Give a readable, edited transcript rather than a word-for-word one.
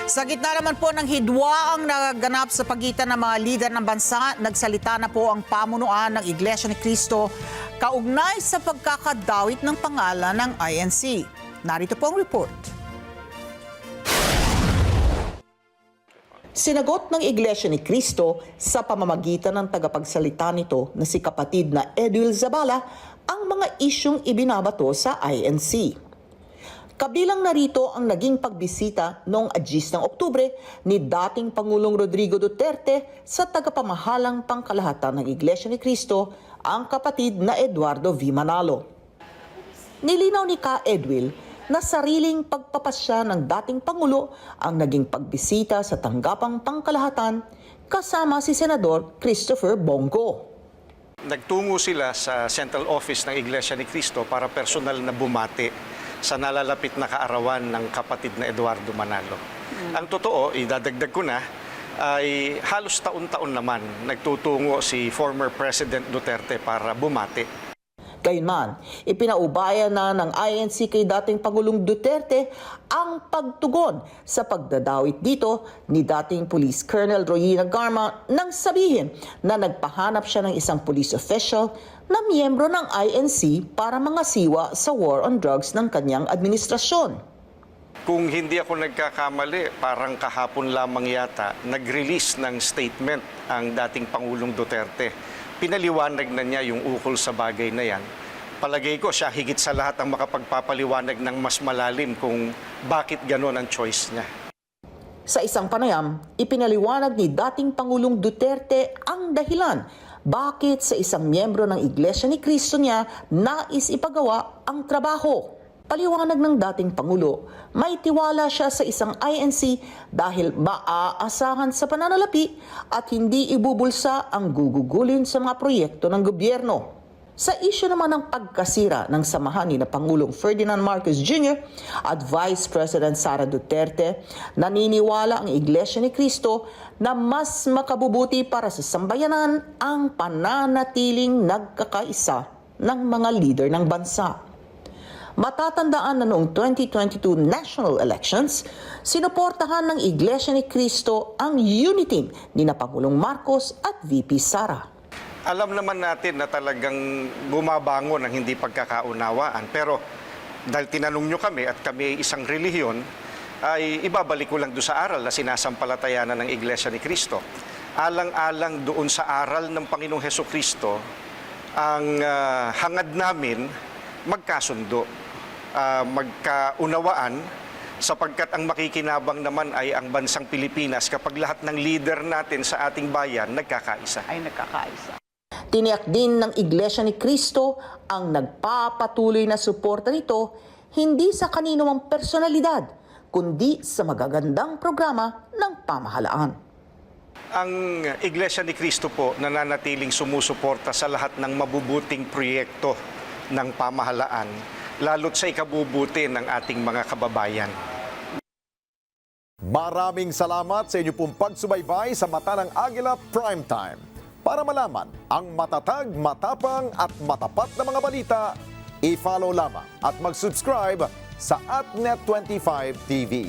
Sa gitna naman po ng hidwaang naganap sa pagitan ng mga lider ng bansa, nagsalita na po ang pamunuan ng Iglesia ni Cristo kaugnay sa pagkakadawit ng pangalan ng INC. Narito po ang report. Sinagot ng Iglesia ni Cristo sa pamamagitan ng tagapagsalita nito na si kapatid na Edwil Zabala ang mga isyung ibinabato sa INC. Kabilang narito ang naging pagbisita noong 10 ng Oktubre ni dating Pangulong Rodrigo Duterte sa tagapamahalang pangkalahatan ng Iglesia ni Cristo, ang kapatid na Eduardo V. Manalo. Nilinaw ni Ka Edwil na sariling pagpapasya ng dating Pangulo ang naging pagbisita sa tanggapang pangkalahatan kasama si Senador Christopher Bongo. Nagtungo sila sa Central Office ng Iglesia ni Cristo para personal na bumati sa nalalapit na kaarawan ng kapatid na Eduardo Manalo. Ang totoo, idadagdag ko na, ay halos taon-taon naman nagtutungo si former President Duterte para bumati. Gayunman, ipinaubaya na ng INC kay dating Pangulong Duterte ang pagtugon sa pagdadawit dito ni dating Police Colonel Royina Garma nang sabihin na nagpahanap siya ng isang police official na miyembro ng INC para mangasiwa sa war on drugs ng kanyang administrasyon. Kung hindi ako nagkakamali, parang kahapon lamang yata, nag-release ng statement ang dating Pangulong Duterte. Pinaliwanag na niya yung ukol sa bagay na yan. Palagay ko siya higit sa lahat ang makapagpapaliwanag ng mas malalim kung bakit gano'n ang choice niya. Sa isang panayam, ipinaliwanag ni dating Pangulong Duterte ang dahilan bakit sa isang miyembro ng Iglesia ni Cristo niya nais ipagawa ang trabaho. Paliwanag ng dating Pangulo, may tiwala siya sa isang INC dahil maaasahan sa pananalapi at hindi ibubulsa ang gugugulin sa mga proyekto ng gobyerno. Sa isyu naman ng pagkasira ng samahan ni na Pangulong Ferdinand Marcos Jr. at Vice President Sara Duterte, naniniwala ang Iglesia ni Cristo na mas makabubuti para sa sambayanan ang pananatiling nagkakaisa ng mga leader ng bansa. Matatandaan na noong 2022 national elections, sinuportahan ng Iglesia ni Cristo ang unity ni na Pangulong Marcos at VP Sara. Alam naman natin na talagang bumabangon ang hindi pagkakaunawaan. Pero dahil tinanong nyo kami at kami ay isang relihiyon, ay ibabalik ko lang doon sa aral na sinasampalatayanan ng Iglesia ni Cristo. Alang-alang doon sa aral ng Panginoong Hesukristo, ang hangad namin magkasundo, magkaunawaan, sapagkat ang makikinabang naman ay ang bansang Pilipinas kapag lahat ng leader natin sa ating bayan nagkakaisa. Tiniyak din ng Iglesia ni Cristo ang nagpapatuloy na suporta nito hindi sa kanino mang personalidad, kundi sa magagandang programa ng pamahalaan. Ang Iglesia ni Cristo po nananatiling sumusuporta sa lahat ng mabubuting proyekto ng pamahalaan, lalo't sa ikabubuti ng ating mga kababayan. Maraming salamat sa inyo pong pagsubaybay sa Mata ng Agila Primetime. Para malaman ang matatag, matapang at matapat na mga balita, i-follow lamang at mag-subscribe sa @Net25 TV.